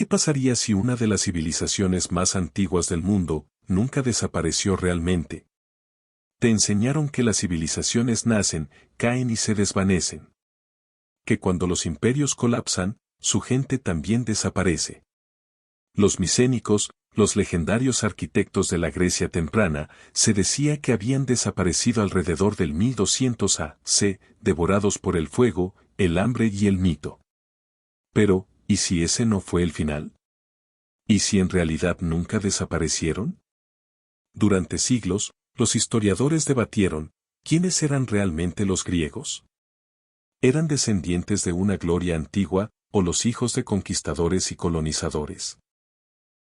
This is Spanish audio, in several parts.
qué pasaría si una de las civilizaciones más antiguas del mundo nunca desapareció realmente? Te enseñaron que las civilizaciones nacen, caen y se desvanecen. Que cuando los imperios colapsan, su gente también desaparece. Los micénicos, los legendarios arquitectos de la Grecia temprana, se decía que habían desaparecido alrededor del 1200 a.C., devorados por el fuego, el hambre y el mito. Pero, ¿y si ese no fue el final? ¿Y si en realidad nunca desaparecieron? Durante siglos, los historiadores debatieron, ¿quiénes eran realmente los griegos? ¿Eran descendientes de una gloria antigua, o los hijos de conquistadores y colonizadores?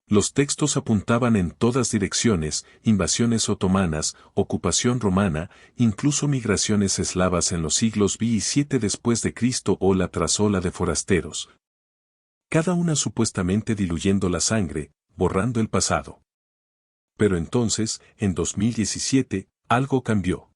Los textos apuntaban en todas direcciones, invasiones otomanas, ocupación romana, incluso migraciones eslavas en los siglos V y VII después de Cristo, ola tras ola de forasteros. Cada una supuestamente diluyendo la sangre, borrando el pasado. Pero entonces, en 2017, algo cambió.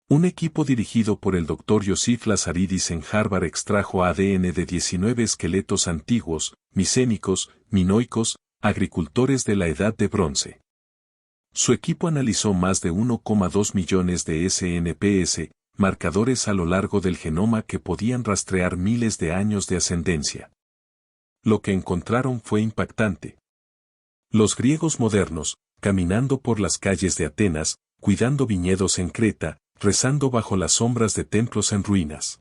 Un equipo dirigido por el Dr. Yosif Lazaridis en Harvard extrajo ADN de 19 esqueletos antiguos, micénicos, minoicos, agricultores de la Edad de Bronce. Su equipo analizó más de 1,2 millones de SNPs, marcadores a lo largo del genoma que podían rastrear miles de años de ascendencia. Lo que encontraron fue impactante. Los griegos modernos, caminando por las calles de Atenas, cuidando viñedos en Creta, rezando bajo las sombras de templos en ruinas.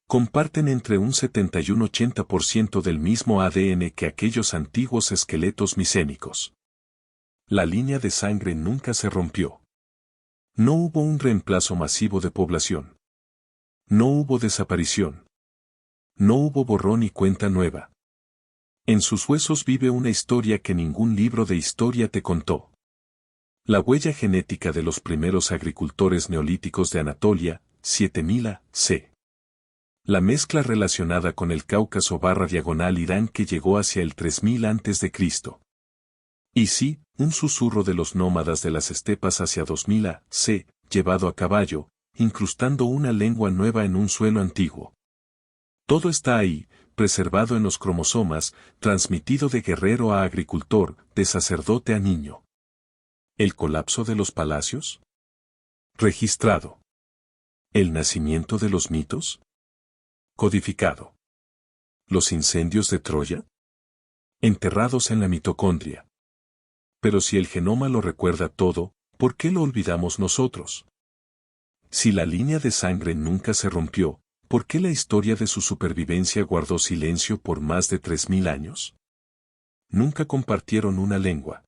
Comparten entre un 70 y un 80% del mismo ADN que aquellos antiguos esqueletos micénicos. La línea de sangre nunca se rompió. No hubo un reemplazo masivo de población. No hubo desaparición. No hubo borrón y cuenta nueva. En sus huesos vive una historia que ningún libro de historia te contó. La huella genética de los primeros agricultores neolíticos de Anatolia, 7000 a.C. La mezcla relacionada con el Cáucaso / Irán que llegó hacia el 3000 a.C. Y sí, un susurro de los nómadas de las estepas hacia 2000 a.C., llevado a caballo, incrustando una lengua nueva en un suelo antiguo. Todo está ahí, preservado en los cromosomas, transmitido de guerrero a agricultor, de sacerdote a niño. ¿El colapso de los palacios? Registrado. ¿El nacimiento de los mitos? Codificado. ¿Los incendios de Troya? Enterrados en la mitocondria. Pero si el genoma lo recuerda todo, ¿por qué lo olvidamos nosotros? Si la línea de sangre nunca se rompió, ¿por qué la historia de su supervivencia guardó silencio por más de 3000 años? Nunca compartieron una lengua.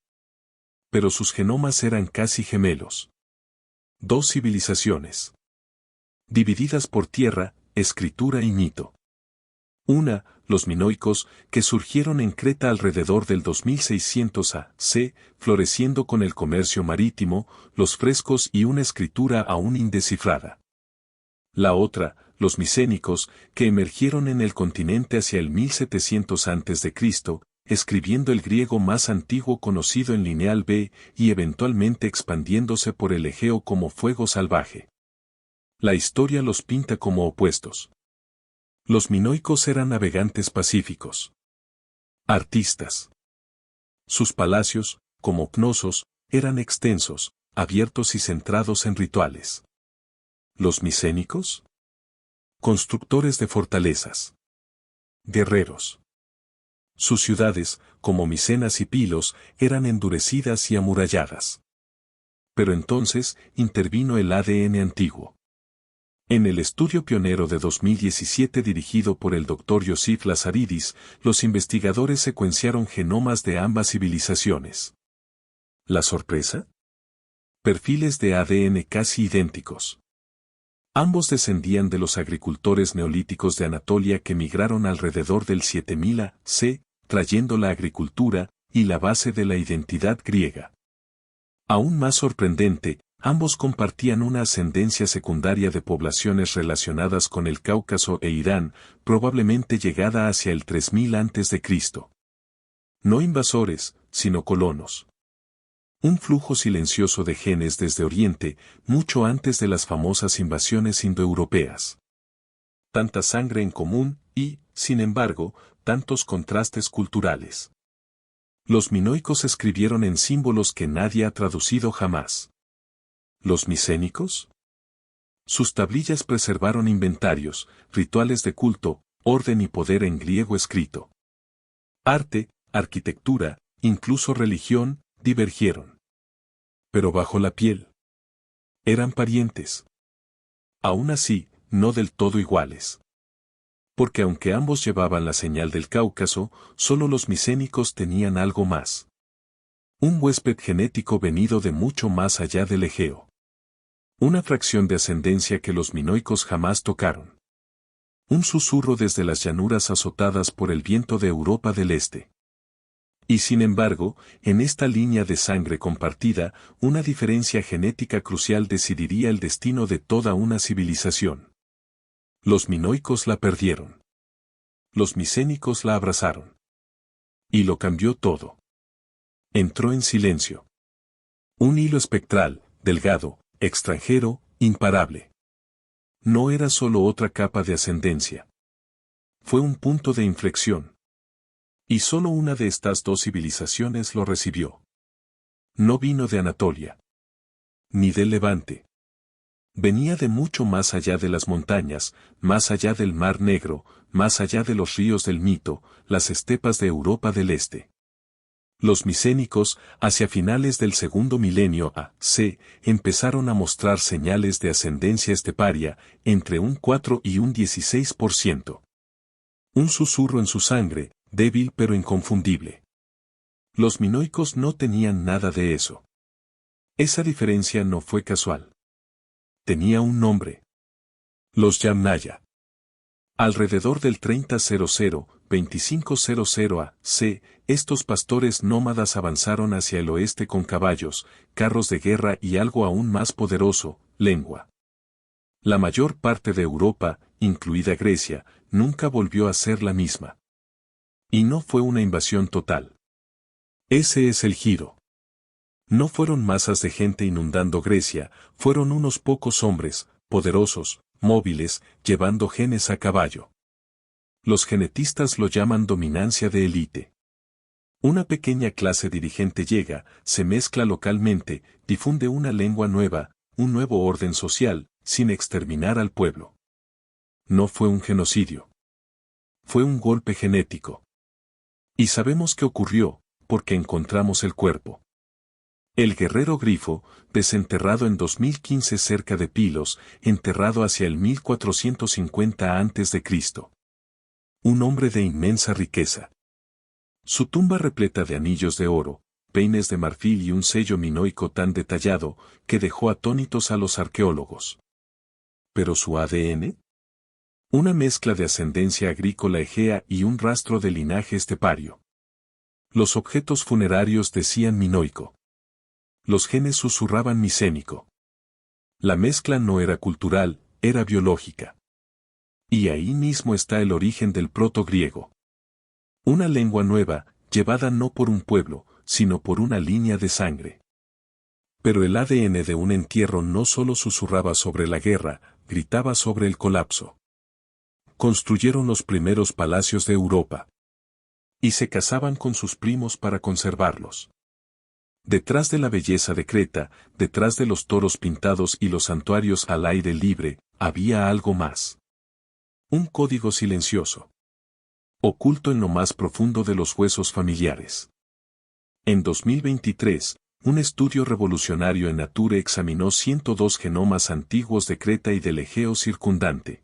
Pero sus genomas eran casi gemelos. Dos civilizaciones. Divididas por tierra, escritura y mito. Una, los minoicos, que surgieron en Creta alrededor del 2600 a.C., floreciendo con el comercio marítimo, los frescos y una escritura aún indescifrada. La otra, los micénicos, que emergieron en el continente hacia el 1700 a.C., escribiendo el griego más antiguo conocido en lineal B y eventualmente expandiéndose por el Egeo como fuego salvaje. La historia los pinta como opuestos. Los minoicos eran navegantes pacíficos. Artistas. Sus palacios, como Cnosos, eran extensos, abiertos y centrados en rituales. Los micénicos. Constructores de fortalezas. Guerreros. Sus ciudades, como Micenas y Pilos, eran endurecidas y amuralladas. Pero entonces intervino el ADN antiguo. En el estudio pionero de 2017 dirigido por el Dr. Yosif Lazaridis, los investigadores secuenciaron genomas de ambas civilizaciones. ¿La sorpresa? Perfiles de ADN casi idénticos. Ambos descendían de los agricultores neolíticos de Anatolia que migraron alrededor del 7000 a.C., trayendo la agricultura y la base de la identidad griega. Aún más sorprendente, ambos compartían una ascendencia secundaria de poblaciones relacionadas con el Cáucaso e Irán, probablemente llegada hacia el 3000 a.C. No invasores, sino colonos. Un flujo silencioso de genes desde Oriente, mucho antes de las famosas invasiones indoeuropeas. Tanta sangre en común y, sin embargo, tantos contrastes culturales. Los minoicos escribieron en símbolos que nadie ha traducido jamás. ¿Los micénicos? Sus tablillas preservaron inventarios, rituales de culto, orden y poder en griego escrito. Arte, arquitectura, incluso religión, divergieron. Pero bajo la piel. Eran parientes. Aún así, no del todo iguales. Porque aunque ambos llevaban la señal del Cáucaso, solo los micénicos tenían algo más. Un huésped genético venido de mucho más allá del Egeo. Una fracción de ascendencia que los minoicos jamás tocaron. Un susurro desde las llanuras azotadas por el viento de Europa del Este. Y sin embargo, en esta línea de sangre compartida, una diferencia genética crucial decidiría el destino de toda una civilización. Los minoicos la perdieron. Los micénicos la abrazaron. Y lo cambió todo. Entró en silencio. Un hilo espectral, delgado, extranjero, imparable. No era solo otra capa de ascendencia. Fue un punto de inflexión. Y solo una de estas dos civilizaciones lo recibió. No vino de Anatolia. Ni del Levante. Venía de mucho más allá de las montañas, más allá del Mar Negro, más allá de los ríos del mito, las estepas de Europa del Este. Los micénicos, hacia finales del segundo milenio A.C., empezaron a mostrar señales de ascendencia esteparia, entre un 4 y un 16%. Un susurro en su sangre, débil pero inconfundible. Los minoicos no tenían nada de eso. Esa diferencia no fue casual. Tenía un nombre. Los Yamnaya. Alrededor del 3000-2500 A.C., estos pastores nómadas avanzaron hacia el oeste con caballos, carros de guerra y algo aún más poderoso, lengua. La mayor parte de Europa, incluida Grecia, nunca volvió a ser la misma. Y no fue una invasión total. Ese es el giro. No fueron masas de gente inundando Grecia, fueron unos pocos hombres, poderosos, móviles, llevando genes a caballo. Los genetistas lo llaman dominancia de élite. Una pequeña clase dirigente llega, se mezcla localmente, difunde una lengua nueva, un nuevo orden social, sin exterminar al pueblo. No fue un genocidio. Fue un golpe genético. Y sabemos qué ocurrió, porque encontramos el cuerpo. El guerrero grifo, desenterrado en 2015 cerca de Pilos, enterrado hacia el 1450 a.C. Un hombre de inmensa riqueza. Su tumba repleta de anillos de oro, peines de marfil y un sello minoico tan detallado, que dejó atónitos a los arqueólogos. ¿Pero su ADN? Una mezcla de ascendencia agrícola egea y un rastro de linaje estepario. Los objetos funerarios decían minoico. Los genes susurraban micénico. La mezcla no era cultural, era biológica. Y ahí mismo está el origen del proto-griego. Una lengua nueva, llevada no por un pueblo, sino por una línea de sangre. Pero el ADN de un entierro no solo susurraba sobre la guerra, gritaba sobre el colapso. Construyeron los primeros palacios de Europa. Y se casaban con sus primos para conservarlos. Detrás de la belleza de Creta, detrás de los toros pintados y los santuarios al aire libre, había algo más. Un código silencioso. Oculto en lo más profundo de los huesos familiares. En 2023, un estudio revolucionario en Nature examinó 102 genomas antiguos de Creta y del Egeo circundante.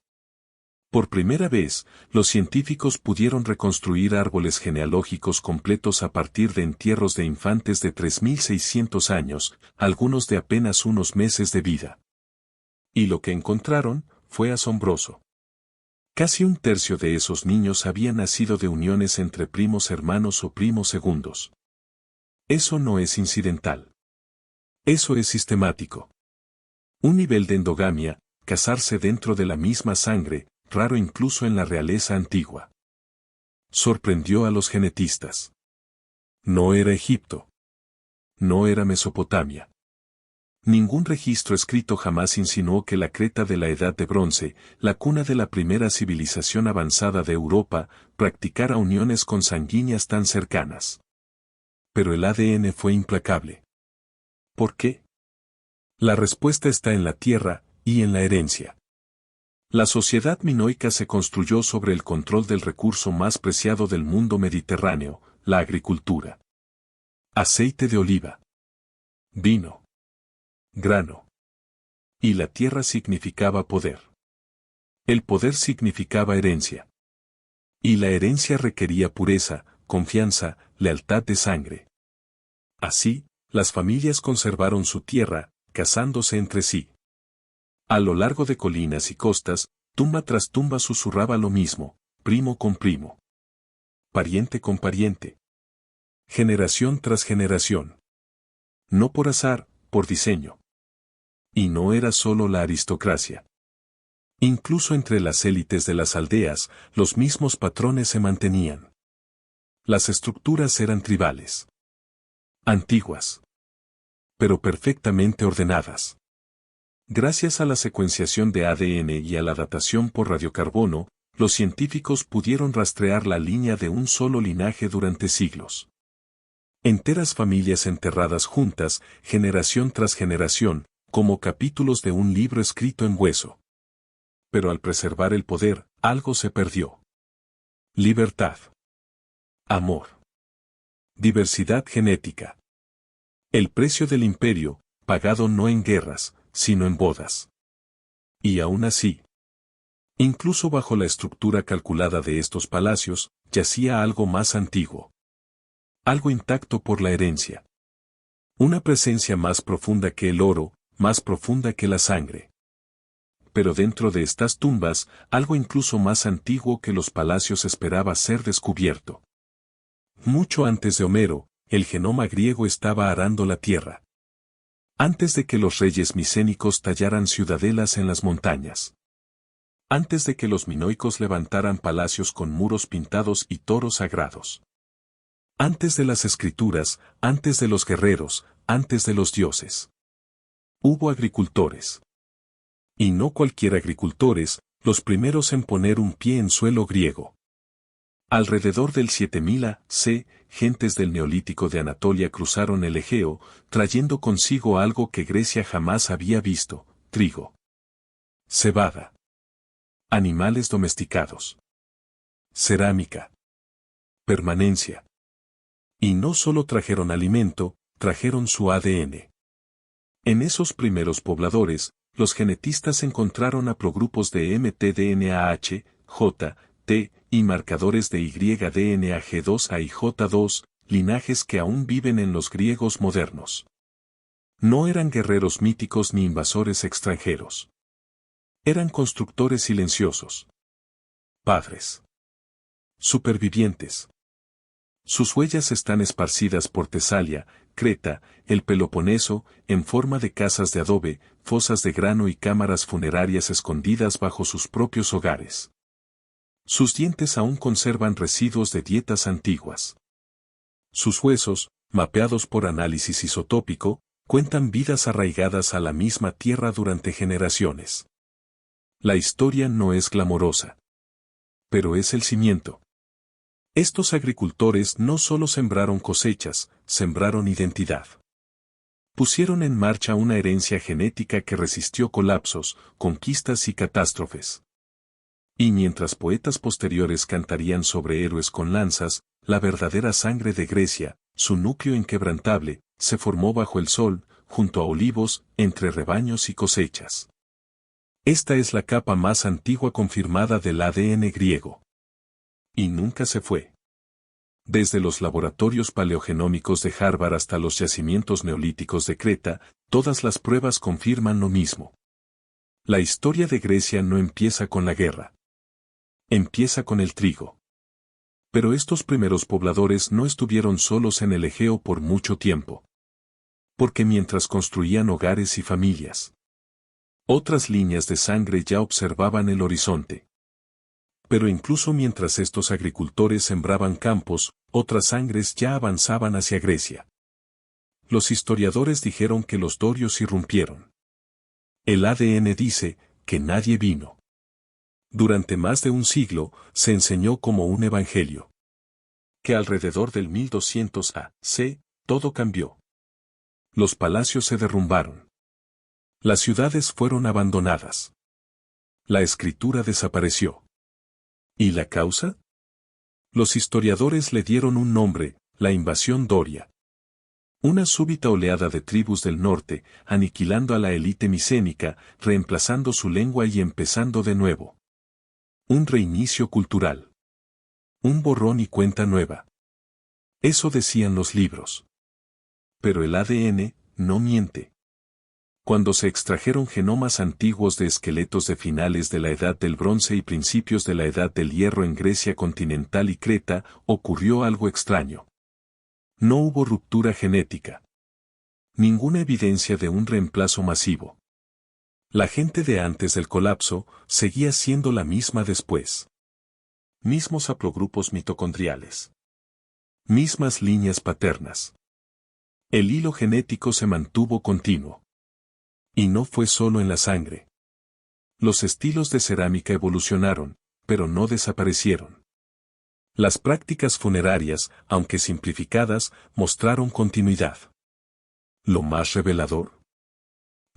Por primera vez, los científicos pudieron reconstruir árboles genealógicos completos a partir de entierros de infantes de 3600 años, algunos de apenas unos meses de vida. Y lo que encontraron fue asombroso. Casi un tercio de esos niños habían nacido de uniones entre primos hermanos o primos segundos. Eso no es incidental. Eso es sistemático. Un nivel de endogamia, casarse dentro de la misma sangre, raro incluso en la realeza antigua. Sorprendió a los genetistas. No era Egipto. No era Mesopotamia. Ningún registro escrito jamás insinuó que la Creta de la Edad de Bronce, la cuna de la primera civilización avanzada de Europa, practicara uniones consanguíneas tan cercanas. Pero el ADN fue implacable. ¿Por qué? La respuesta está en la tierra y en la herencia. La sociedad minoica se construyó sobre el control del recurso más preciado del mundo mediterráneo, la agricultura. Aceite de oliva. Vino. Grano. Y la tierra significaba poder. El poder significaba herencia. Y la herencia requería pureza, confianza, lealtad de sangre. Así, las familias conservaron su tierra, casándose entre sí. A lo largo de colinas y costas, tumba tras tumba susurraba lo mismo, primo con primo. Pariente con pariente. Generación tras generación. No por azar, por diseño. Y no era solo la aristocracia. Incluso entre las élites de las aldeas, los mismos patrones se mantenían. Las estructuras eran tribales. Antiguas. Pero perfectamente ordenadas. Gracias a la secuenciación de ADN y a la datación por radiocarbono, los científicos pudieron rastrear la línea de un solo linaje durante siglos. Enteras familias enterradas juntas, generación tras generación, como capítulos de un libro escrito en hueso. Pero al preservar el poder, algo se perdió. Libertad. Amor. Diversidad genética. El precio del imperio, pagado no en guerras, sino en bodas. Y aún así, incluso bajo la estructura calculada de estos palacios, yacía algo más antiguo. Algo intacto por la herencia. Una presencia más profunda que el oro, más profunda que la sangre. Pero dentro de estas tumbas, algo incluso más antiguo que los palacios esperaba ser descubierto. Mucho antes de Homero, el genoma griego estaba arando la tierra. Antes de que los reyes micénicos tallaran ciudadelas en las montañas. Antes de que los minoicos levantaran palacios con muros pintados y toros sagrados. Antes de las escrituras, antes de los guerreros, antes de los dioses. Hubo agricultores. Y no cualquier agricultores, los primeros en poner un pie en suelo griego. Alrededor del 7000 a.C., gentes del Neolítico de Anatolia cruzaron el Egeo, trayendo consigo algo que Grecia jamás había visto: trigo, cebada, animales domesticados, cerámica, permanencia. Y no solo trajeron alimento, trajeron su ADN. En esos primeros pobladores, los genetistas encontraron haplogrupos de mtDNAH, J, T, y marcadores de YDNAG2A y J2, linajes que aún viven en los griegos modernos. No eran guerreros míticos ni invasores extranjeros. Eran constructores silenciosos. Padres. Supervivientes. Sus huellas están esparcidas por Tesalia, Creta, el Peloponeso, en forma de casas de adobe, fosas de grano y cámaras funerarias escondidas bajo sus propios hogares. Sus dientes aún conservan residuos de dietas antiguas. Sus huesos, mapeados por análisis isotópico, cuentan vidas arraigadas a la misma tierra durante generaciones. La historia no es glamorosa. Pero es el cimiento. Estos agricultores no solo sembraron cosechas, sembraron identidad. Pusieron en marcha una herencia genética que resistió colapsos, conquistas y catástrofes. Y mientras poetas posteriores cantarían sobre héroes con lanzas, la verdadera sangre de Grecia, su núcleo inquebrantable, se formó bajo el sol, junto a olivos, entre rebaños y cosechas. Esta es la capa más antigua confirmada del ADN griego. Y nunca se fue. Desde los laboratorios paleogenómicos de Harvard hasta los yacimientos neolíticos de Creta, todas las pruebas confirman lo mismo. La historia de Grecia no empieza con la guerra. Empieza con el trigo. Pero estos primeros pobladores no estuvieron solos en el Egeo por mucho tiempo. Porque mientras construían hogares y familias, otras líneas de sangre ya observaban el horizonte. Pero incluso mientras estos agricultores sembraban campos, otras sangres ya avanzaban hacia Grecia. Los historiadores dijeron que los dorios irrumpieron. El ADN dice que nadie vino. Durante más de un siglo, se enseñó como un evangelio. Que alrededor del 1200 a.C., todo cambió. Los palacios se derrumbaron. Las ciudades fueron abandonadas. La escritura desapareció. ¿Y la causa? Los historiadores le dieron un nombre: la invasión doria. Una súbita oleada de tribus del norte, aniquilando a la élite micénica, reemplazando su lengua y empezando de nuevo. Un reinicio cultural. Un borrón y cuenta nueva. Eso decían los libros. Pero el ADN no miente. Cuando se extrajeron genomas antiguos de esqueletos de finales de la Edad del Bronce y principios de la Edad del Hierro en Grecia continental y Creta, ocurrió algo extraño. No hubo ruptura genética. Ninguna evidencia de un reemplazo masivo. La gente de antes del colapso seguía siendo la misma después. Mismos haplogrupos mitocondriales. Mismas líneas paternas. El hilo genético se mantuvo continuo. Y no fue solo en la sangre. Los estilos de cerámica evolucionaron, pero no desaparecieron. Las prácticas funerarias, aunque simplificadas, mostraron continuidad. Lo más revelador.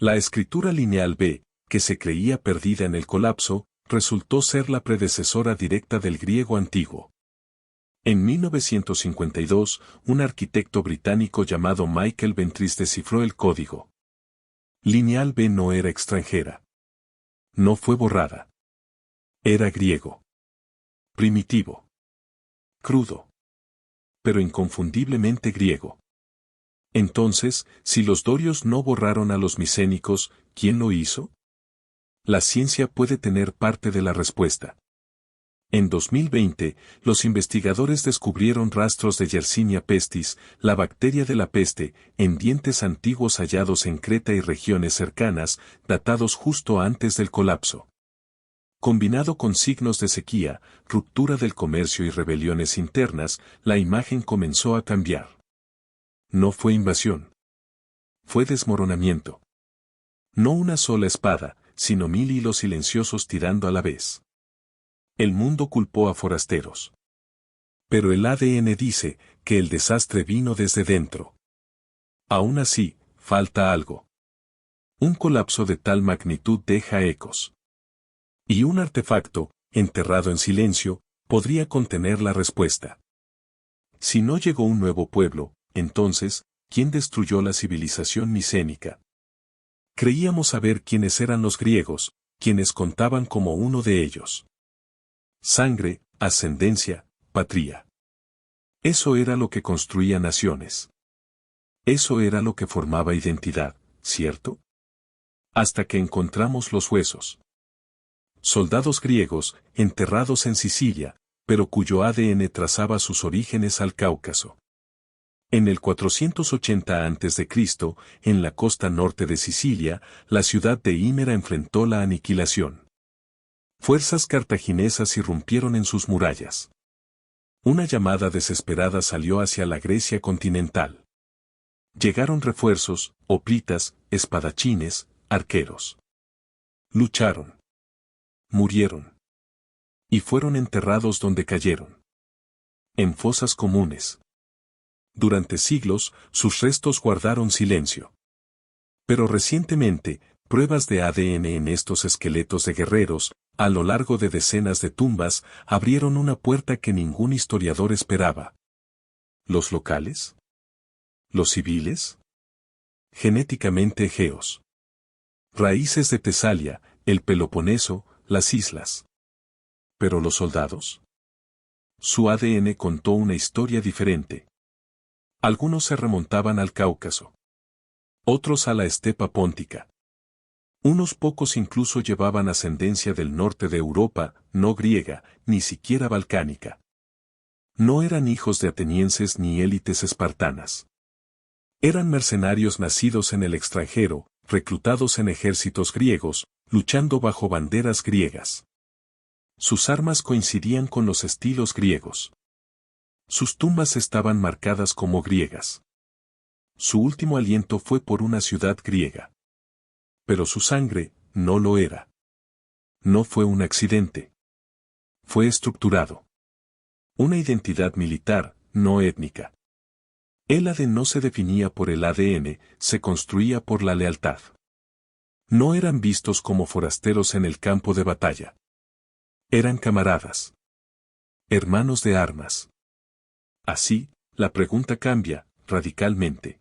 La escritura lineal B, que se creía perdida en el colapso, resultó ser la predecesora directa del griego antiguo. En 1952, un arquitecto británico llamado Michael Ventris descifró el código. Lineal B no era extranjera. No fue borrada. Era griego. Primitivo. Crudo. Pero inconfundiblemente griego. Entonces, si los dorios no borraron a los micénicos, ¿quién lo hizo? La ciencia puede tener parte de la respuesta. En 2020, los investigadores descubrieron rastros de Yersinia pestis, la bacteria de la peste, en dientes antiguos hallados en Creta y regiones cercanas, datados justo antes del colapso. Combinado con signos de sequía, ruptura del comercio y rebeliones internas, la imagen comenzó a cambiar. No fue invasión. Fue desmoronamiento. No una sola espada, sino 1000 hilos silenciosos tirando a la vez. El mundo culpó a forasteros. Pero el ADN dice que el desastre vino desde dentro. Aún así, falta algo. Un colapso de tal magnitud deja ecos. Y un artefacto, enterrado en silencio, podría contener la respuesta. Si no llegó un nuevo pueblo, entonces, ¿quién destruyó la civilización micénica? Creíamos saber quiénes eran los griegos, quienes contaban como uno de ellos. Sangre, ascendencia, patria. Eso era lo que construía naciones. Eso era lo que formaba identidad, ¿cierto? Hasta que encontramos los huesos. Soldados griegos, enterrados en Sicilia, pero cuyo ADN trazaba sus orígenes al Cáucaso. En el 480 a.C., en la costa norte de Sicilia, la ciudad de Hímera enfrentó la aniquilación. Fuerzas cartaginesas irrumpieron en sus murallas. Una llamada desesperada salió hacia la Grecia continental. Llegaron refuerzos, hoplitas, espadachines, arqueros. Lucharon. Murieron. Y fueron enterrados donde cayeron. En fosas comunes. Durante siglos, sus restos guardaron silencio. Pero recientemente, pruebas de ADN en estos esqueletos de guerreros, a lo largo de decenas de tumbas, abrieron una puerta que ningún historiador esperaba. ¿Los locales? ¿Los civiles? Genéticamente egeos. Raíces de Tesalia, el Peloponeso, las islas. ¿Pero los soldados? Su ADN contó una historia diferente. Algunos se remontaban al Cáucaso. Otros a la estepa póntica. Unos pocos incluso llevaban ascendencia del norte de Europa, no griega, ni siquiera balcánica. No eran hijos de atenienses ni élites espartanas. Eran mercenarios nacidos en el extranjero, reclutados en ejércitos griegos, luchando bajo banderas griegas. Sus armas coincidían con los estilos griegos. Sus tumbas estaban marcadas como griegas. Su último aliento fue por una ciudad griega. Pero su sangre no lo era. No fue un accidente. fue estructurado. Una identidad militar, no étnica. El ADN no se definía por el ADN, se construía por la lealtad. No eran vistos como forasteros en el campo de batalla. Eran camaradas. Hermanos de armas. Así, la pregunta cambia, radicalmente.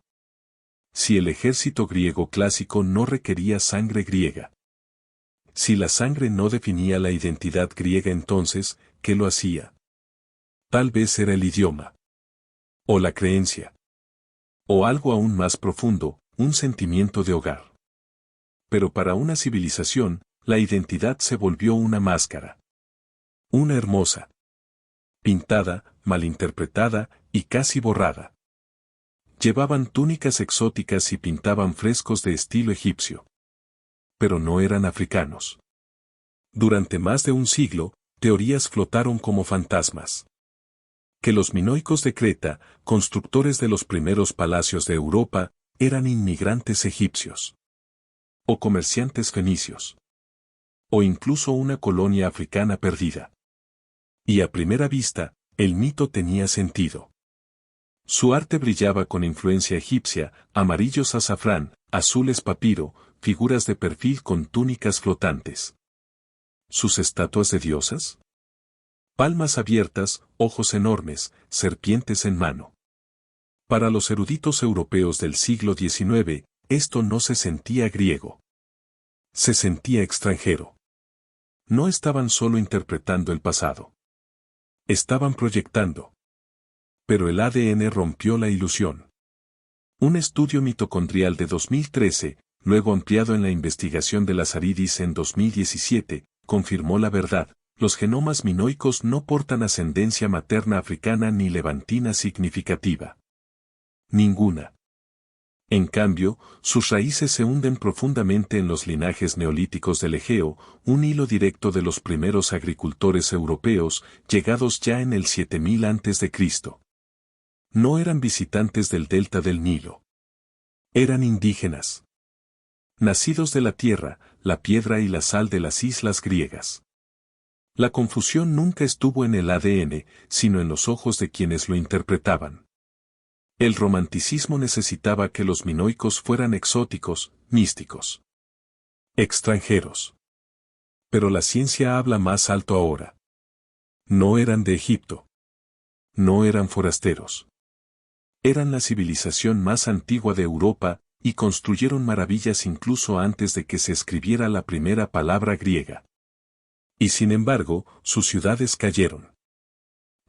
Si el ejército griego clásico no requería sangre griega. Si la sangre no definía la identidad griega, entonces, ¿qué lo hacía? Tal vez era el idioma. O la creencia. O algo aún más profundo, un sentimiento de hogar. Pero para una civilización, la identidad se volvió una máscara. Una hermosa. Pintada, malinterpretada, y casi borrada. Llevaban túnicas exóticas y pintaban frescos de estilo egipcio. Pero no eran africanos. Durante más de un siglo, teorías flotaron como fantasmas. Que los minoicos de Creta, constructores de los primeros palacios de Europa, eran inmigrantes egipcios. O comerciantes fenicios. O incluso una colonia africana perdida. Y a primera vista, el mito tenía sentido. Su arte brillaba con influencia egipcia, amarillos azafrán, azules papiro, figuras de perfil con túnicas flotantes. ¿Sus estatuas de diosas? Palmas abiertas, ojos enormes, serpientes en mano. Para los eruditos europeos del siglo XIX, esto no se sentía griego. Se sentía extranjero. No estaban solo interpretando el pasado. Estaban proyectando. Pero el ADN rompió la ilusión. Un estudio mitocondrial de 2013, luego ampliado en la investigación de Lazaridis en 2017, confirmó la verdad: los genomas minoicos no portan ascendencia materna africana ni levantina significativa. Ninguna. En cambio, sus raíces se hunden profundamente en los linajes neolíticos del Egeo, un hilo directo de los primeros agricultores europeos, llegados ya en el 7000 a.C. No eran visitantes del delta del Nilo. Eran indígenas. Nacidos de la tierra, la piedra y la sal de las islas griegas. La confusión nunca estuvo en el ADN, sino en los ojos de quienes lo interpretaban. El romanticismo necesitaba que los minoicos fueran exóticos, místicos. Extranjeros. Pero la ciencia habla más alto ahora. No eran de Egipto. No eran forasteros. Eran la civilización más antigua de Europa, y construyeron maravillas incluso antes de que se escribiera la primera palabra griega. Y sin embargo, sus ciudades cayeron.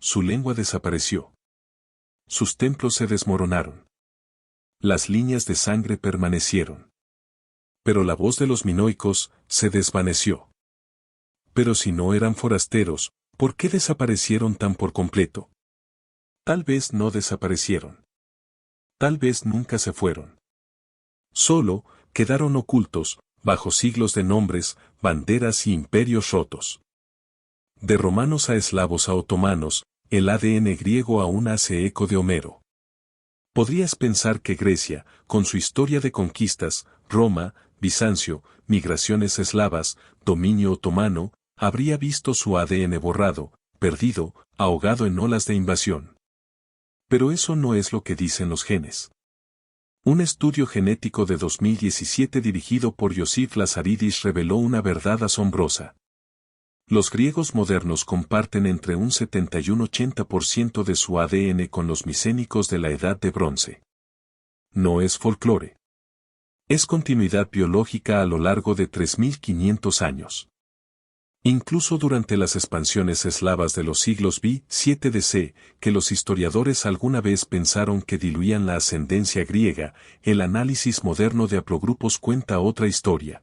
Su lengua desapareció. Sus templos se desmoronaron. Las líneas de sangre permanecieron. Pero la voz de los minoicos se desvaneció. Pero si no eran forasteros, ¿por qué desaparecieron tan por completo? Tal vez no desaparecieron. Tal vez nunca se fueron. Solo quedaron ocultos, bajo siglos de nombres, banderas y imperios rotos. De romanos a eslavos a otomanos, el ADN griego aún hace eco de Homero. Podrías pensar que Grecia, con su historia de conquistas, Roma, Bizancio, migraciones eslavas, dominio otomano, habría visto su ADN borrado, perdido, ahogado en olas de invasión. Pero eso no es lo que dicen los genes. Un estudio genético de 2017 dirigido por Yosif Lazaridis reveló una verdad asombrosa. Los griegos modernos comparten entre un 70 y un 80% de su ADN con los micénicos de la Edad de Bronce. No es folclore. Es continuidad biológica a lo largo de 3500 años. Incluso durante las expansiones eslavas de los siglos V-7 DC, que los historiadores alguna vez pensaron que diluían la ascendencia griega, el análisis moderno de haplogrupos cuenta otra historia.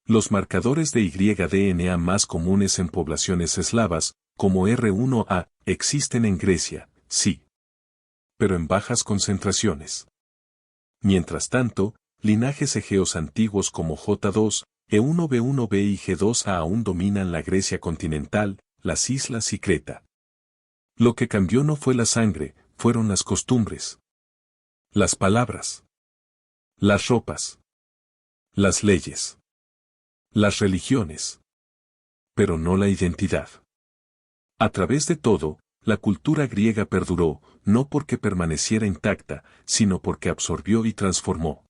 Los marcadores de Y-DNA más comunes en poblaciones eslavas, como R1A, existen en Grecia, sí. Pero en bajas concentraciones. Mientras tanto, linajes egeos antiguos como J2, E1B1B y G2A aún dominan la Grecia continental, las islas y Creta. Lo que cambió no fue la sangre, fueron las costumbres. Las palabras. Las ropas. Las leyes. Las religiones. Pero no la identidad. A través de todo, la cultura griega perduró, no porque permaneciera intacta, sino porque absorbió y transformó.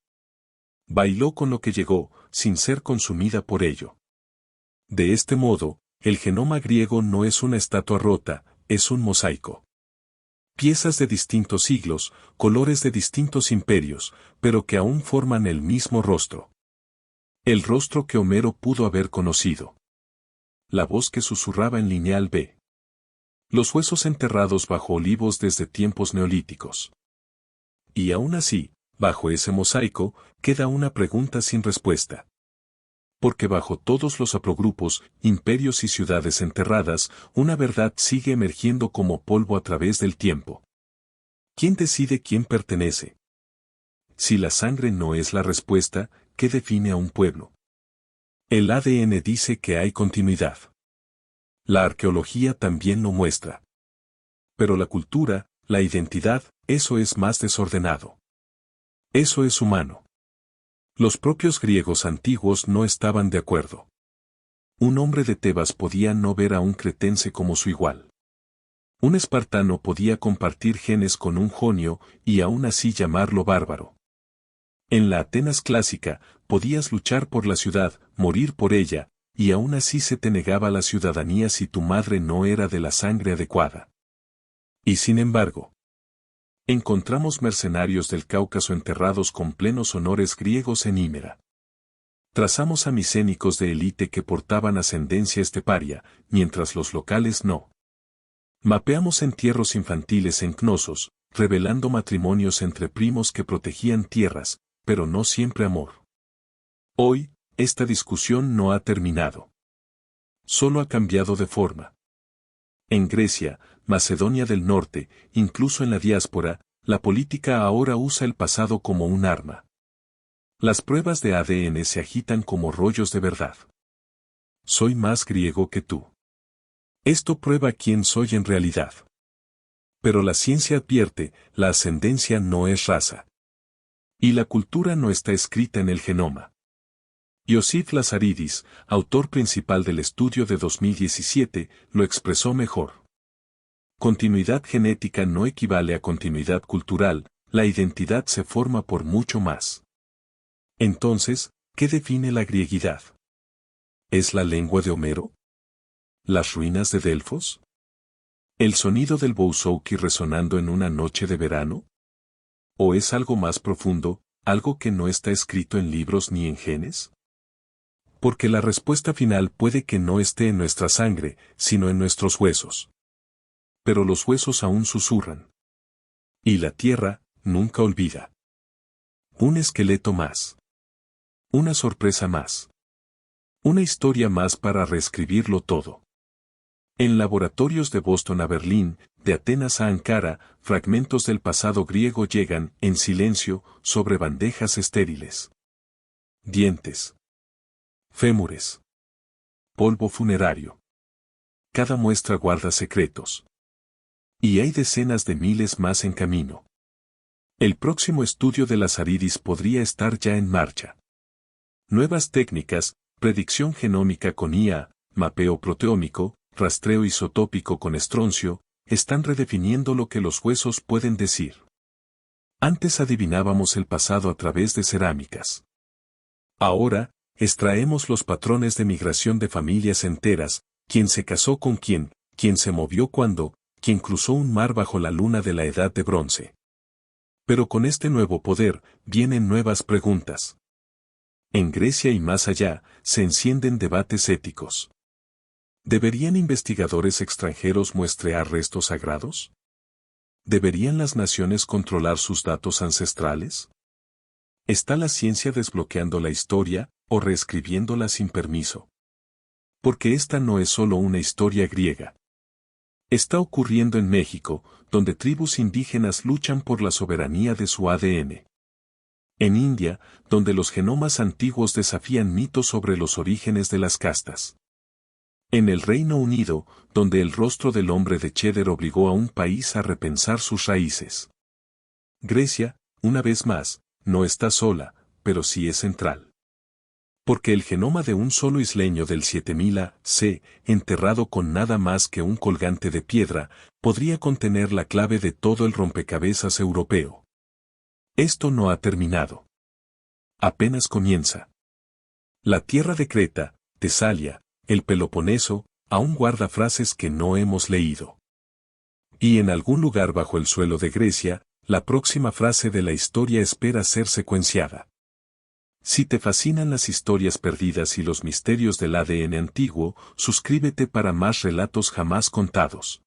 Bailó con lo que llegó, sin ser consumida por ello. De este modo, el genoma griego no es una estatua rota, es un mosaico. Piezas de distintos siglos, colores de distintos imperios, pero que aún forman el mismo rostro. El rostro que Homero pudo haber conocido. La voz que susurraba en Lineal B. Los huesos enterrados bajo olivos desde tiempos neolíticos. Y aún así, bajo ese mosaico, queda una pregunta sin respuesta. Porque bajo todos los haplogrupos, imperios y ciudades enterradas, una verdad sigue emergiendo como polvo a través del tiempo. ¿Quién decide quién pertenece? Si la sangre no es la respuesta, ¿qué define a un pueblo? El ADN dice que hay continuidad. La arqueología también lo muestra. Pero la cultura, la identidad, eso es más desordenado. Eso es humano. Los propios griegos antiguos no estaban de acuerdo. Un hombre de Tebas podía no ver a un cretense como su igual. Un espartano podía compartir genes con un jonio y aún así llamarlo bárbaro. En la Atenas clásica, podías luchar por la ciudad, morir por ella, y aún así se te negaba la ciudadanía si tu madre no era de la sangre adecuada. Y sin embargo, encontramos mercenarios del Cáucaso enterrados con plenos honores griegos en Hímera. Trazamos a micénicos de élite que portaban ascendencia esteparia, mientras los locales no. Mapeamos entierros infantiles en Cnosos, revelando matrimonios entre primos que protegían tierras, pero no siempre amor. Hoy, esta discusión no ha terminado. Solo ha cambiado de forma. En Grecia, Macedonia del Norte, incluso en la diáspora, la política ahora usa el pasado como un arma. Las pruebas de ADN se agitan como rollos de verdad. Soy más griego que tú. Esto prueba quién soy en realidad. Pero la ciencia advierte, la ascendencia no es raza. Y la cultura no está escrita en el genoma. Iosif Lazaridis, autor principal del estudio de 2017, lo expresó mejor. Continuidad genética no equivale a continuidad cultural, la identidad se forma por mucho más. Entonces, ¿qué define la griegidad? ¿Es la lengua de Homero? ¿Las ruinas de Delfos? ¿El sonido del bouzouki resonando en una noche de verano? ¿O es algo más profundo, algo que no está escrito en libros ni en genes? Porque la respuesta final puede que no esté en nuestra sangre, sino en nuestros huesos. Pero los huesos aún susurran. Y la tierra, nunca olvida. Un esqueleto más. Una sorpresa más. Una historia más para reescribirlo todo. En laboratorios de Boston a Berlín, de Atenas a Ankara, fragmentos del pasado griego llegan, en silencio, sobre bandejas estériles. Dientes. Fémures. Polvo funerario. Cada muestra guarda secretos. Y hay decenas de miles más en camino. El próximo estudio de Lazaridis podría estar ya en marcha. Nuevas técnicas, predicción genómica con IA, mapeo proteómico, rastreo isotópico con estroncio, están redefiniendo lo que los huesos pueden decir. Antes adivinábamos el pasado a través de cerámicas. Ahora, extraemos los patrones de migración de familias enteras, quién se casó con quién se movió cuándo, quién cruzó un mar bajo la luna de la Edad de Bronce. Pero con este nuevo poder, vienen nuevas preguntas. En Grecia y más allá, se encienden debates éticos. ¿Deberían investigadores extranjeros muestrear restos sagrados? ¿Deberían las naciones controlar sus datos ancestrales? ¿Está la ciencia desbloqueando la historia, o reescribiéndola sin permiso? Porque esta no es solo una historia griega. Está ocurriendo en México, donde tribus indígenas luchan por la soberanía de su ADN. En India, donde los genomas antiguos desafían mitos sobre los orígenes de las castas. En el Reino Unido, donde el rostro del hombre de Cheddar obligó a un país a repensar sus raíces. Grecia, una vez más, no está sola, pero sí es central. Porque el genoma de un solo isleño del 7000 A.C., enterrado con nada más que un colgante de piedra, podría contener la clave de todo el rompecabezas europeo. Esto no ha terminado. Apenas comienza. La tierra de Creta, Tesalia, el Peloponeso, aún guarda frases que no hemos leído. Y en algún lugar bajo el suelo de Grecia, la próxima frase de la historia espera ser secuenciada. Si te fascinan las historias perdidas y los misterios del ADN antiguo, suscríbete para más relatos jamás contados.